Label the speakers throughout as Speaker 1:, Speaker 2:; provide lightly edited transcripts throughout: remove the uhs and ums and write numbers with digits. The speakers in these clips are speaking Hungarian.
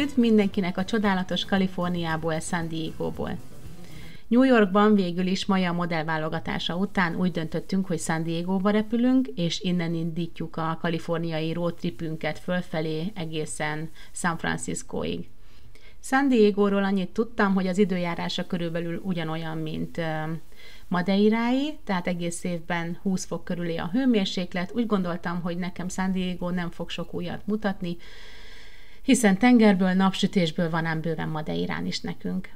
Speaker 1: Üdv mindenkinek a csodálatos Kaliforniából, San Diegóból. New Yorkban végül is Maja modellválogatása után úgy döntöttünk, hogy San Diegóba repülünk, és innen indítjuk a kaliforniai roadtripünket fölfelé egészen San Franciscoig. San Diegóról annyit tudtam, hogy az időjárása körülbelül ugyanolyan, mint Madeirái, tehát egész évben 20 fok körüli a hőmérséklet. Úgy gondoltam, hogy nekem San Diego nem fog sok újat mutatni, hiszen tengerből, napsütésből van ám bőven Madeirán is nekünk.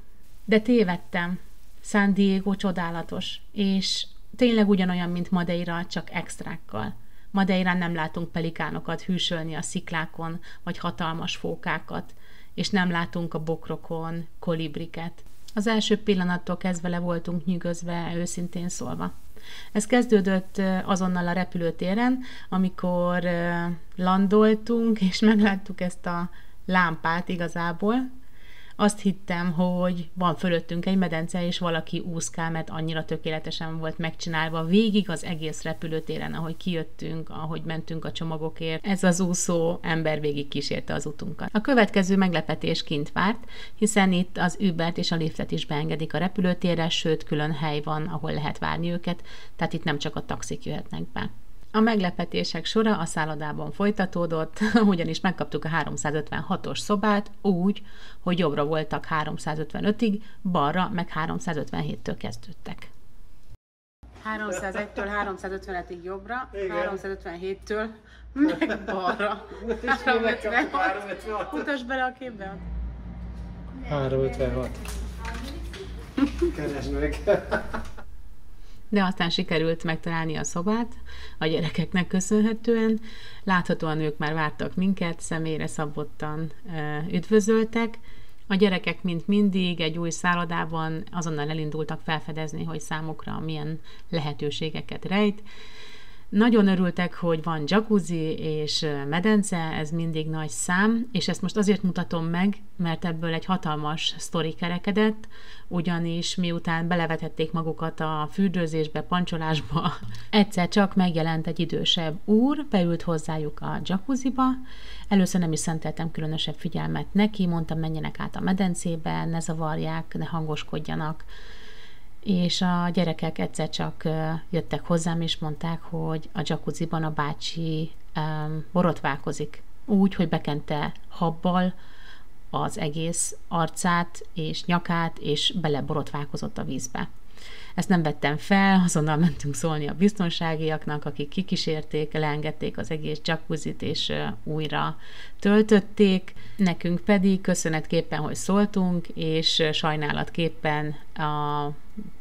Speaker 1: De tévedtem. San Diego csodálatos, és tényleg ugyanolyan, mint Madeira, csak extrákkal. Madeirán nem látunk pelikánokat hűsölni a sziklákon, vagy hatalmas fókákat, és nem látunk a bokrokon kolibriket. Az első pillanattól kezdve le voltunk nyűgözve, őszintén szólva. Ez kezdődött azonnal a repülőtéren, amikor landoltunk, és megláttuk ezt a lámpát igazából. Azt hittem, hogy van fölöttünk egy medence, és valaki úszkál, mert annyira tökéletesen volt megcsinálva végig az egész repülőtéren, ahogy kijöttünk, ahogy mentünk a csomagokért. Ez az úszó ember végig kísérte az utunkat. A következő meglepetés kint várt, hiszen itt az Ubert és a liftet is beengedik a repülőtérre, sőt külön hely van, ahol lehet várni őket, tehát itt nem csak a taxik jöhetnek be. A meglepetések sora a szállodában folytatódott, ugyanis megkaptuk a 356-os szobát úgy, hogy jobbra voltak 355-ig, balra meg 357-től kezdődtek. 301-től 355-ig jobbra, 357-től meg balra. 356. Mutasd bele a képbe.
Speaker 2: 356. Keresd meg.
Speaker 1: De aztán sikerült megtalálni a szobát, a gyerekeknek köszönhetően. Láthatóan ők már vártak minket, személyre szabottan üdvözöltek. A gyerekek, mint mindig, egy új szállodában azonnal elindultak felfedezni, hogy számukra milyen lehetőségeket rejt. Nagyon örültek, hogy van jacuzzi és medence, ez mindig nagy szám, és ezt most azért mutatom meg, mert ebből egy hatalmas sztori kerekedett, ugyanis miután belevetették magukat a fürdőzésbe, pancsolásba, egyszer csak megjelent egy idősebb úr, beült hozzájuk a jacuzziba. Először nem is szenteltem különösebb figyelmet neki, mondtam, menjenek át a medencébe, ne zavarják, ne hangoskodjanak. És a gyerekek egyszer csak jöttek hozzám, és mondták, hogy a jacuzziban a bácsi borotválkozik. Úgy, hogy bekente habbal az egész arcát és nyakát, és beleborotválkozott a vízbe. Ezt nem vettem fel, azonnal mentünk szólni a biztonságiaknak, akik kikísérték, leengedték az egész jacuzzit, és újra töltötték. Nekünk pedig köszönetképpen, hogy szóltunk, és sajnálatképpen a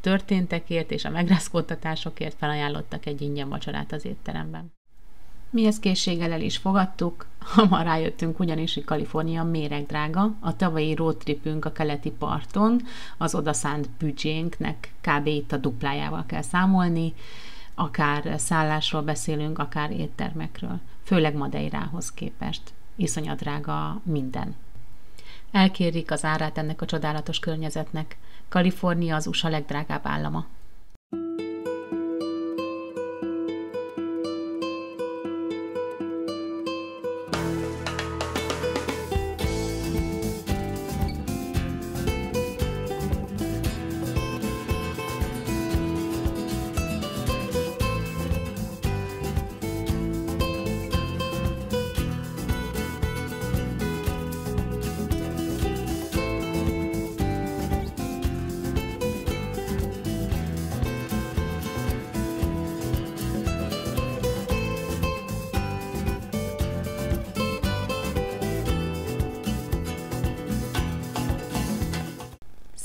Speaker 1: történtekért és a megrázkódtatásokért felajánlottak egy ingyen vacsorát az étteremben. Mi ezt készséggel el is fogadtuk, hamar rájöttünk ugyanis, hogy Kalifornia méregdrága, a tavalyi roadtripünk a keleti parton, az odaszánt büdzsénknek kb. Itt a duplájával kell számolni, akár szállásról beszélünk, akár éttermekről, főleg Madeirához képest. Iszonyat drága minden. Elkérik az árát ennek a csodálatos környezetnek. Kalifornia az USA legdrágább állama.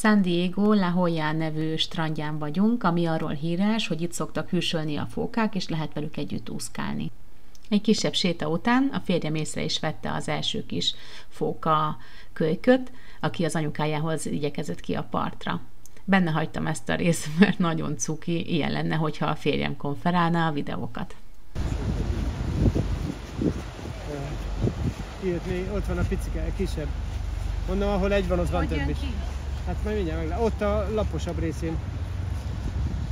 Speaker 1: San Diego La Jolla nevű strandján vagyunk, ami arról híres, hogy itt szoktak hűsölni a fókák, és lehet velük együtt úszkálni. Egy kisebb séta után a férjem észre is vette az első kis fóka kölyköt, aki az anyukájához igyekezett ki a partra. Benne hagytam ezt a részt, mert nagyon cuki, ilyen lenne, hogyha a férjem konferálná a videókat.
Speaker 2: Kijött, ott van a picike, kisebb. Mondom, ahol egy van, ott van több is. Hát majd mindjárt meglátod. Ott a laposabb részén.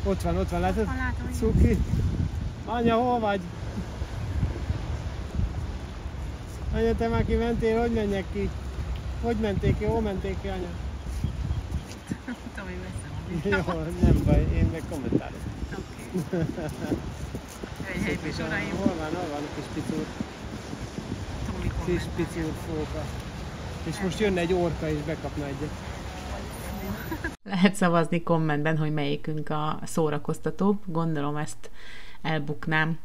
Speaker 2: Ott van, látod? Cuki. Anya, hol vagy? Anya, te már kimentél, hogy menjek ki? Hogy menték ki? Hol menték ki, anya?
Speaker 1: Tomi messze van.
Speaker 2: Jó, nem baj, én meg kommentálok.
Speaker 1: Oké. Hölgyeim, uraim.
Speaker 2: Hol van a kis picúr? Kis picúr fóka. És most jönne egy orka és bekapna egyet.
Speaker 1: Lehet szavazni kommentben, hogy melyikünk a szórakoztatóbb. Gondolom ezt elbuknám.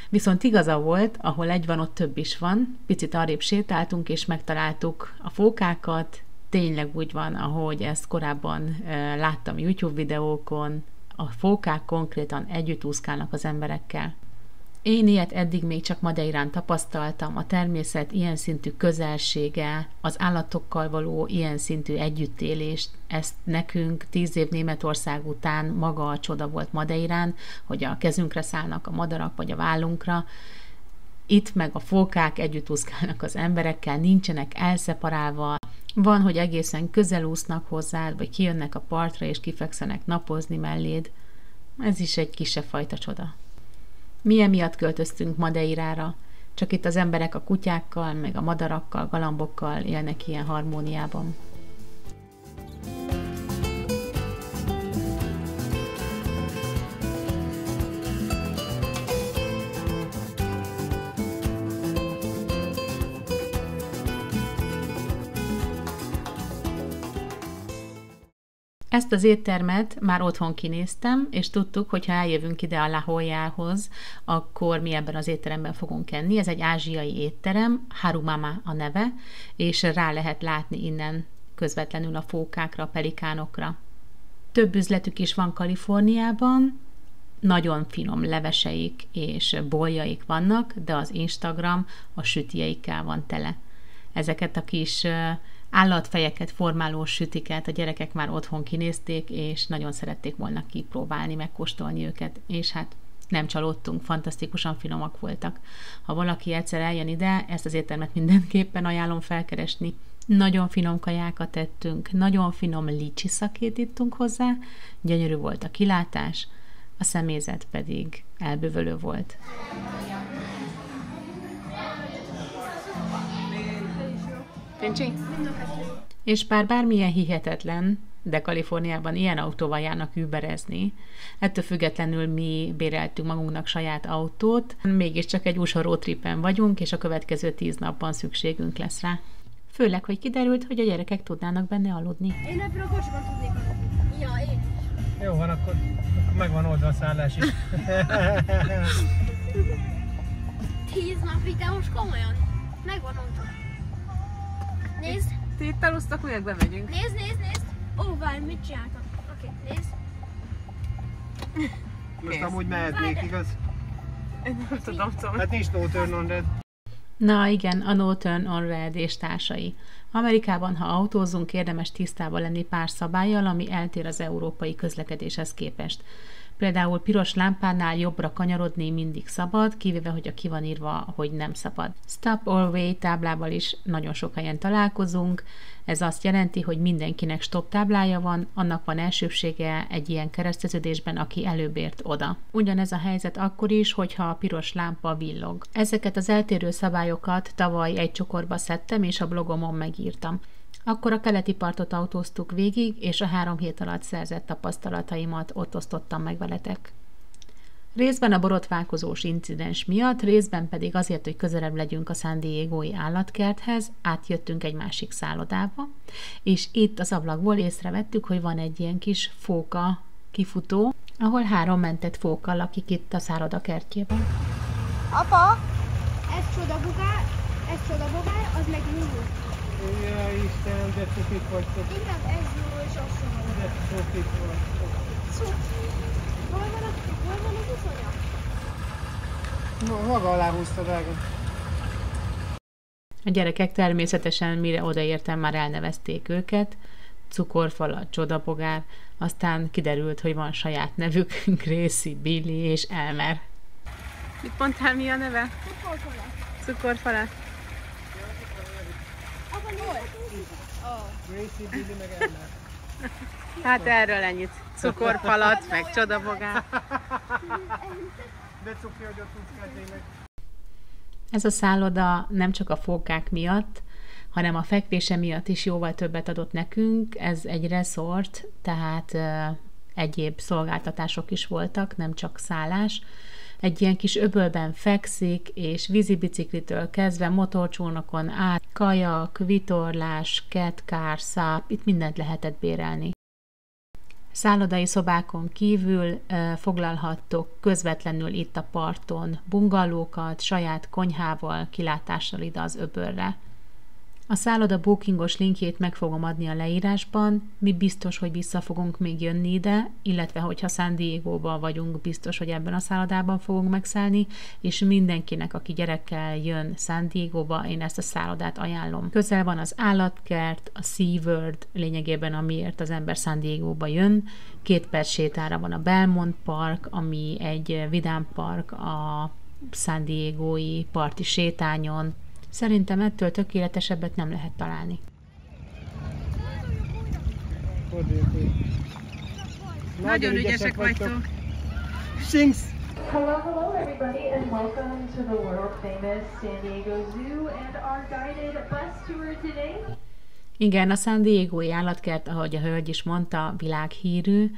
Speaker 1: Viszont igaza volt, ahol egy van, ott több is van. Picit arrébb sétáltunk, és megtaláltuk a fókákat. Tényleg úgy van, ahogy ezt korábban láttam YouTube videókon. A fókák konkrétan együtt úszkálnak az emberekkel. Én ilyet eddig még csak Madeirán tapasztaltam, a természet ilyen szintű közelsége, az állatokkal való ilyen szintű együttélést, ezt nekünk 10 év Németország után maga a csoda volt Madeirán, hogy a kezünkre szállnak a madarak, vagy a vállunkra. Itt meg a fókák együtt úszkálnak az emberekkel, nincsenek elszeparálva, van, hogy egészen közel úsznak hozzád, vagy kijönnek a partra, és kifekszenek napozni melléd. Ez is egy kisebb fajta csoda. Mi emiatt költöztünk Madeirára, csak itt az emberek a kutyákkal, meg a madarakkal, galambokkal élnek ilyen harmóniában. Ezt az éttermet már otthon kinéztem, és tudtuk, hogy ha eljövünk ide a La Jolla-hoz, akkor mi ebben az étteremben fogunk enni. Ez egy ázsiai étterem, Harumama a neve, és rá lehet látni innen közvetlenül a fókákra, a pelikánokra. Több üzletük is van Kaliforniában, nagyon finom leveseik és boljaik vannak, de az Instagram a sütjeikkel van tele. Ezeket a kis állatfejeket formáló sütiket a gyerekek már otthon kinézték, és nagyon szerették volna kipróbálni, megkóstolni őket, és hát nem csalódtunk, fantasztikusan finomak voltak. Ha valaki egyszer eljön ide, ezt az éttermet mindenképpen ajánlom felkeresni. Nagyon finom kajákat ettünk, nagyon finom licsi szakét ittunk hozzá, gyönyörű volt a kilátás, a személyzet pedig elbűvölő volt. Pincsi? És bármilyen hihetetlen, de Kaliforniában ilyen autóval járnak überezni. Ettől függetlenül mi béreltünk magunknak saját autót, mégiscsak egy USA road tripen vagyunk, és a következő 10 napban szükségünk lesz rá. Főleg, hogy kiderült, hogy a gyerekek tudnának benne aludni.
Speaker 3: Én ebből a kocsiban tudnék aludni. Ja, én.
Speaker 2: Jó van, akkor megvan oldva a szállás is.
Speaker 3: 10 napig, de most komolyan. Megvan oldva. Nézd!
Speaker 1: Ti itt alusztok, mi bemegyünk.
Speaker 3: Nézd! Ó, várj, mit csináltam? Oké, nézd.
Speaker 2: Most amúgy mehetnék, igaz?
Speaker 1: Nem tudom.
Speaker 2: Hát nincs no turn on red.
Speaker 1: Na igen, a no turn on red és társai. Amerikában, ha autózunk, érdemes tisztában lenni pár szabállyal, ami eltér az európai közlekedéshez képest. Például piros lámpánál jobbra kanyarodni mindig szabad, kivéve, hogy ki van írva, hogy nem szabad. Stop or wait táblával is nagyon sok helyen találkozunk. Ez azt jelenti, hogy mindenkinek stop táblája van, annak van elsőbsége egy ilyen kereszteződésben, aki előbb ért oda. Ugyanez a helyzet akkor is, hogyha a piros lámpa villog. Ezeket az eltérő szabályokat tavaly egy csokorba szedtem, és a blogomon megírtam. Akkor a keleti partot autóztuk végig, és a 3 hét alatt szerzett tapasztalataimat ott osztottam meg veletek. Részben a borotválkozós incidens miatt, részben pedig azért, hogy közelebb legyünk a San Diegói állatkerthez, átjöttünk egy másik szállodába, és itt az ablakból észrevettük, hogy van egy ilyen kis fóka kifutó, ahol 3 mentett fóka lakik itt a szálloda kertjében.
Speaker 3: Apa, ez csodabogár, az meg mindig.
Speaker 2: Ja, Istenem, de cukik vagytok.
Speaker 3: Inkább ez jó, és az sem van.
Speaker 2: De cukik vagytok.
Speaker 3: Hol van az uszonya?
Speaker 2: Maga alá húzta, drágam.
Speaker 1: A gyerekek természetesen, mire odaértem, már elnevezték őket. Cukorfala, csodabogár, aztán kiderült, hogy van saját nevük, Gracie, Billy és Elmer. Mit mondtál, mi a neve?
Speaker 3: Cukorfala.
Speaker 1: Cukorfala.
Speaker 3: Apa, nyolc.
Speaker 2: Gracie, Billy meg Elmer.
Speaker 1: Hát erről ennyit. Cukorfalat, meg csodabogár.
Speaker 2: De cuki, hogy ott tudsz kezdeni.
Speaker 1: Ez a szálloda nem csak a fókák miatt, hanem a fekvése miatt is jóval többet adott nekünk. Ez egy resort, tehát egyéb szolgáltatások is voltak, nem csak szállás. Egy ilyen kis öbölben fekszik, és vízibiciklitől kezdve motorcsónakon át, kajak, vitorlás, ketkár, száp, itt mindent lehetett bérelni. Szállodai szobákon kívül foglalhattok közvetlenül itt a parton bungalókat, saját konyhával, kilátással ide az öbölre. A szálloda bookingos linkjét meg fogom adni a leírásban, mi biztos, hogy vissza fogunk még jönni ide, illetve hogyha San Diegóban vagyunk, biztos, hogy ebben a szállodában fogunk megszállni, és mindenkinek, aki gyerekkel jön San Diegóba, én ezt a szállodát ajánlom. Közel van az állatkert, a SeaWorld, lényegében amiért az ember San Diegóba jön, 2 perc sétára van a Belmont Park, ami egy vidám park a San Diegói parti sétányon. Szerintem ettől tökéletesebbet nem lehet találni.
Speaker 2: Nagyon ügyesek vagytok! Sinks!
Speaker 4: Hello everybody and welcome to the world famous San Diego Zoo and our guided bus tour today.
Speaker 1: Igen, a San Diegói állatkert, ahogy a hölgy is mondta, világhírű,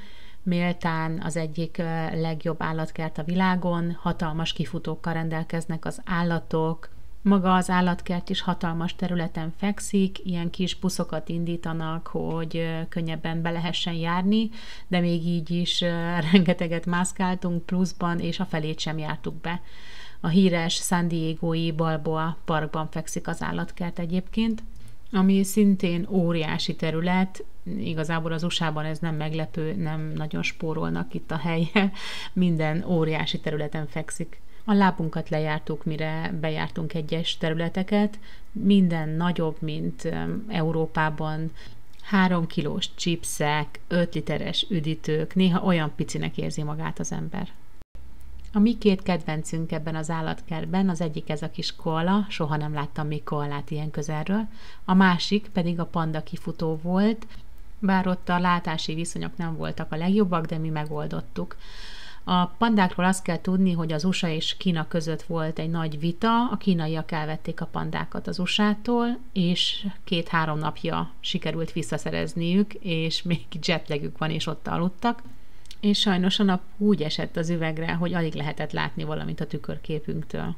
Speaker 1: méltán az egyik legjobb állatkert a világon, hatalmas kifutókkal rendelkeznek az állatok. Maga az állatkert is hatalmas területen fekszik, ilyen kis buszokat indítanak, hogy könnyebben be lehessen járni, de még így is rengeteget mászkáltunk pluszban, és a felét sem jártuk be. A híres San Diegói Balboa parkban fekszik az állatkert egyébként, ami szintén óriási terület, igazából az USA-ban ez nem meglepő, nem nagyon spórolnak itt a helye, minden óriási területen fekszik. A lábunkat lejártuk, mire bejártunk egyes területeket, minden nagyobb, mint Európában, 3 kilós chipsek, 5 literes üdítők, néha olyan picinek érzi magát az ember. A mi 2 kedvencünk ebben az állatkertben, az egyik ez a kis koala, soha nem láttam még koalát ilyen közelről, a másik pedig a panda kifutó volt, bár ott a látási viszonyok nem voltak a legjobbak, de mi megoldottuk. A pandákról azt kell tudni, hogy az USA és Kína között volt egy nagy vita, a kínaiak elvették a pandákat az USA-tól, és 2-3 napja sikerült visszaszerezniük, és még jetlagük van, és ott aludtak. És sajnos a nap úgy esett az üvegre, hogy alig lehetett látni valamit a tükörképünktől.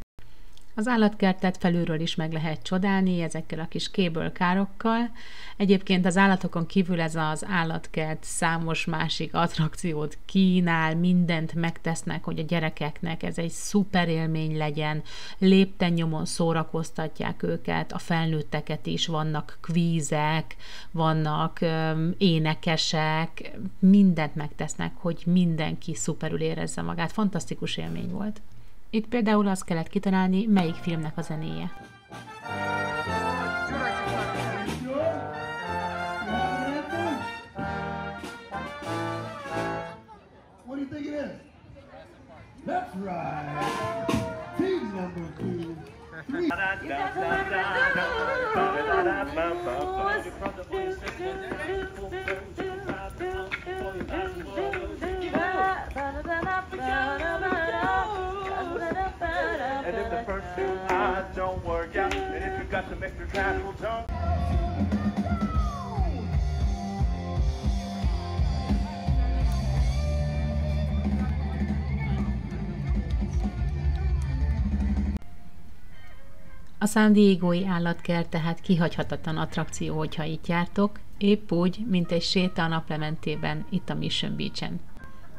Speaker 1: Az állatkertet felülről is meg lehet csodálni ezekkel a kis cable károkkal. Egyébként az állatokon kívül ez az állatkert számos másik attrakciót kínál, mindent megtesznek, hogy a gyerekeknek ez egy szuper élmény legyen. Lépten nyomon szórakoztatják őket, a felnőtteket is, vannak kvízek, vannak énekesek, mindent megtesznek, hogy mindenki szuperül érezze magát. Fantasztikus élmény volt. Itt például azt kellett kitalálni, melyik filmnek a zenéje. What do you think it is? That's right. Team number 2.
Speaker 5: And if the first 2 eyes don't work out, and if you got some extra cash, we'll talk.
Speaker 1: A San Diegói állatkert tehát kihagyhatatlan attrakció, hogyha itt jártok, épp úgy, mint egy séta a naplementében itt a Mission Beach-en.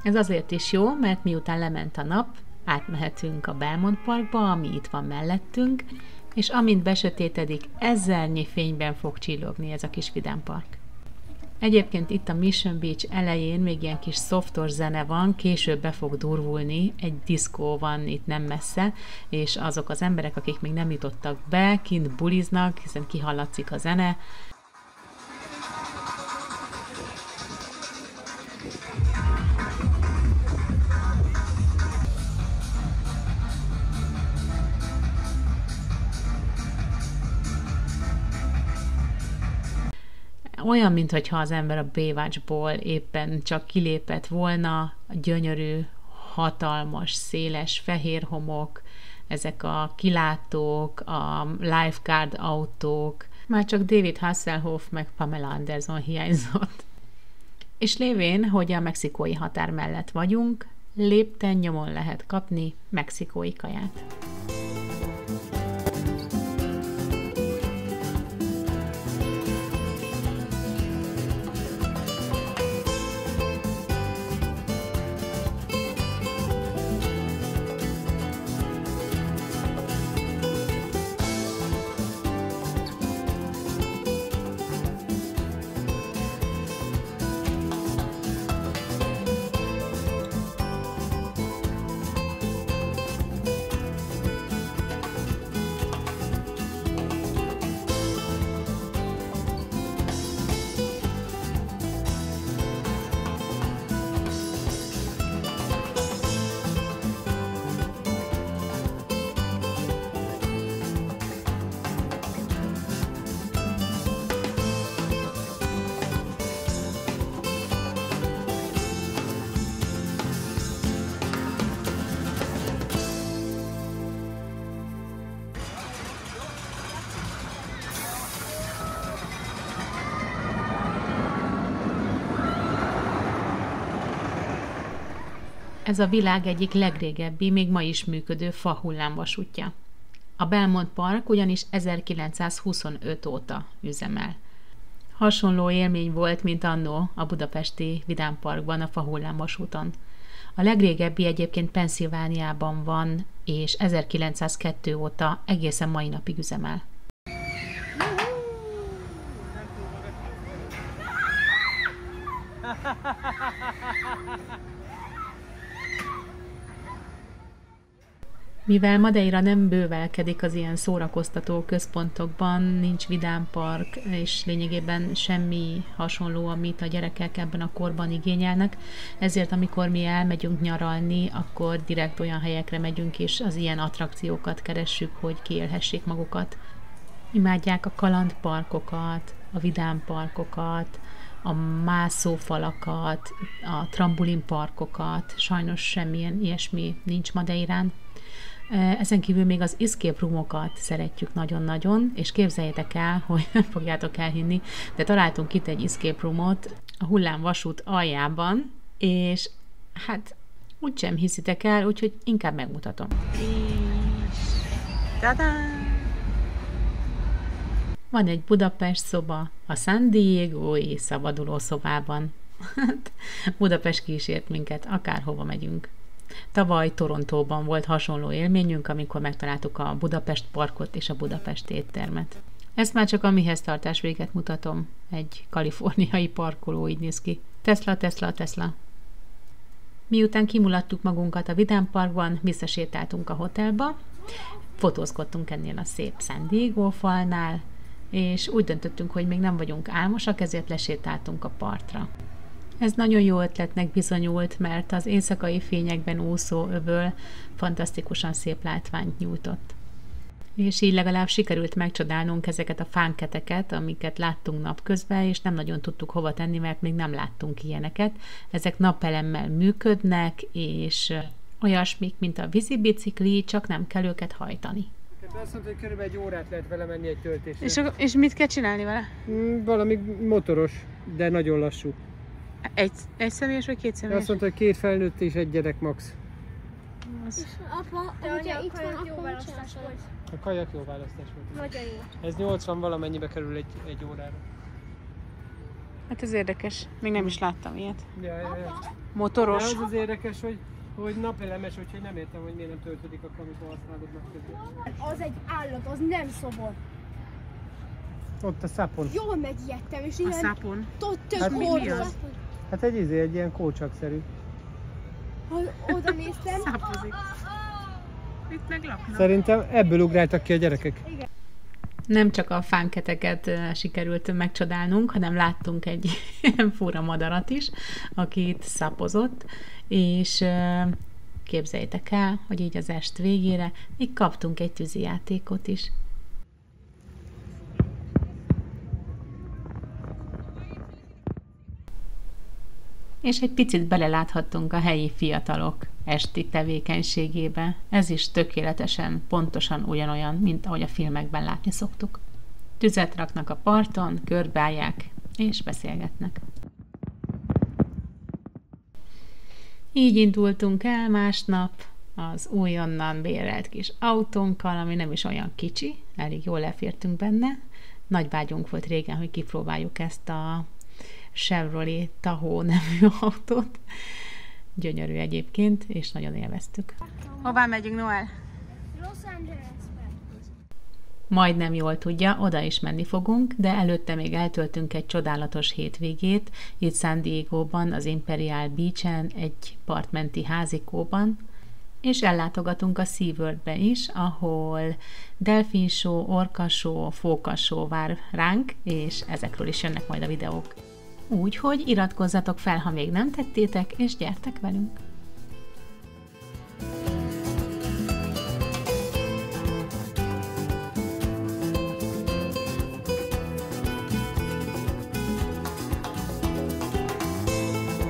Speaker 1: Ez azért is jó, mert miután lement a nap, átmehetünk a Belmont Parkba, ami itt van mellettünk, és amint besötétedik, ezernyi fényben fog csillogni ez a kis vidámpark. Egyébként itt a Mission Beach elején még ilyen kis szoftos zene van, később be fog durvulni, egy diszkó van itt nem messze, és azok az emberek, akik még nem jutottak be, kint buliznak, hiszen kihallatszik a zene. Olyan, mintha az ember a Baywatchból éppen csak kilépett volna, gyönyörű, hatalmas, széles, fehér homok, ezek a kilátók, a lifeguard autók, Már csak David Hasselhoff meg Pamela Anderson hiányzott. És lévén, hogy a mexikói határ mellett vagyunk, lépten nyomon lehet kapni mexikói kaját. Ez a világ egyik legrégebbi, még ma is működő fahullámvasútja. A Belmont Park ugyanis 1925 óta üzemel. Hasonló élmény volt, mint annó a budapesti Vidám Parkban a fahullámvasúton. A legrégebbi egyébként Pennsylvániában van, és 1902 óta egészen mai napig üzemel. Mivel Madeira nem bővelkedik az ilyen szórakoztató központokban, nincs vidámpark, és lényegében semmi hasonló, amit a gyerekek ebben a korban igényelnek, ezért amikor mi elmegyünk nyaralni, akkor direkt olyan helyekre megyünk, és az ilyen attrakciókat keressük, hogy kiélhessék magukat. Imádják a kalandparkokat, a vidámparkokat, a mászófalakat, a trambulinparkokat, sajnos semmilyen ilyesmi nincs Madeirán. Ezen kívül még az escape roomokat szeretjük nagyon-nagyon, és képzeljétek el, hogy nem fogjátok elhinni, de találtunk itt egy escape roomot a hullámvasút aljában, és hát úgysem hiszitek el, úgyhogy inkább megmutatom. Van egy Budapest szoba a San Diego-i szabaduló szobában. Budapest kísért minket, akárhova megyünk. Tavaly Torontóban volt hasonló élményünk, amikor megtaláltuk a Budapest Parkot és a Budapest éttermet. Ezt már csak a mihez tartás véget mutatom. Egy kaliforniai parkoló így néz ki. Tesla, Tesla, Tesla. Miután kimulattuk magunkat a Vidám Parkban, visszasétáltunk a hotelba, fotózkodtunk ennél a szép San Diego falnál, és úgy döntöttünk, hogy még nem vagyunk álmosak, ezért lesétáltunk a partra. Ez nagyon jó ötletnek bizonyult, mert az éjszakai fényekben úszó öböl fantasztikusan szép látványt nyújtott. És így legalább sikerült megcsodálnunk ezeket a fánketeket, amiket láttunk napközben, és nem nagyon tudtuk hova tenni, mert még nem láttunk ilyeneket. Ezek napelemmel működnek, és olyasmik, mint a vízibicikli, csak nem kell őket hajtani.
Speaker 2: Azt mondta, hogy körülbelül egy órát lehet vele menni egy töltésre.
Speaker 1: És mit kell csinálni vele?
Speaker 2: Valami motoros, de nagyon lassú.
Speaker 1: Egy személyes vagy két személyes?
Speaker 2: Azt mondta, hogy 2 felnőtt és 1 gyerek max.
Speaker 3: Apa, ugye itt van, jó választás volt.
Speaker 2: A kajak jó választás volt.
Speaker 3: Nagyon jó.
Speaker 2: Ez 80 valamennyibe kerül egy órára.
Speaker 1: Hát ez érdekes. Még nem is láttam ilyet.
Speaker 2: Ja.
Speaker 1: Motoros.
Speaker 2: De az érdekes, hogy napelemes, úgyhogy nem értem, hogy miért nem töltődik akkor, amikor használod napközben.
Speaker 3: Az egy állat, az nem szobor.
Speaker 2: Ott a szápon.
Speaker 3: Jól megijedtem, és
Speaker 1: A
Speaker 3: ilyen
Speaker 1: szápon?
Speaker 3: tök
Speaker 2: Hát
Speaker 1: mi az?
Speaker 2: Hát egy ilyen kócsakszerű.
Speaker 3: Oda néztem.
Speaker 1: Szápozik. Itt meglapnak.
Speaker 2: Szerintem ebből ugráltak ki a gyerekek.
Speaker 1: Nem csak a fánketeket sikerült megcsodálnunk, hanem láttunk egy ilyen fura madarat is, aki itt szapozott, és képzeljétek el, hogy így az est végére még kaptunk egy tűzijátékot is. És egy picit beleláthattunk a helyi fiatalok esti tevékenységébe. Ez is tökéletesen, pontosan ugyanolyan, mint ahogy a filmekben látni szoktuk. Tüzet raknak a parton, körbeállják és beszélgetnek. Így indultunk el másnap az újonnan bérelt kis autónkkal, ami nem is olyan kicsi, elég jól lefértünk benne. Nagy vágyunk volt régen, hogy kipróbáljuk ezt a Chevrolet Tahoe nevű autót. Gyönyörű egyébként, és nagyon élveztük. Hová megyünk, Noel?
Speaker 3: Los Angelesbe.
Speaker 1: Majdnem jól tudja, oda is menni fogunk, de előtte még eltöltünk egy csodálatos hétvégét, itt San Diegóban, az Imperial Beach-en, egy partmenti házikóban, és ellátogatunk a SeaWorld-be is, ahol delfinshow, orkashow, fókashow vár ránk, és ezekről is jönnek majd a videók. Úgyhogy iratkozzatok fel, ha még nem tettétek, és gyertek velünk!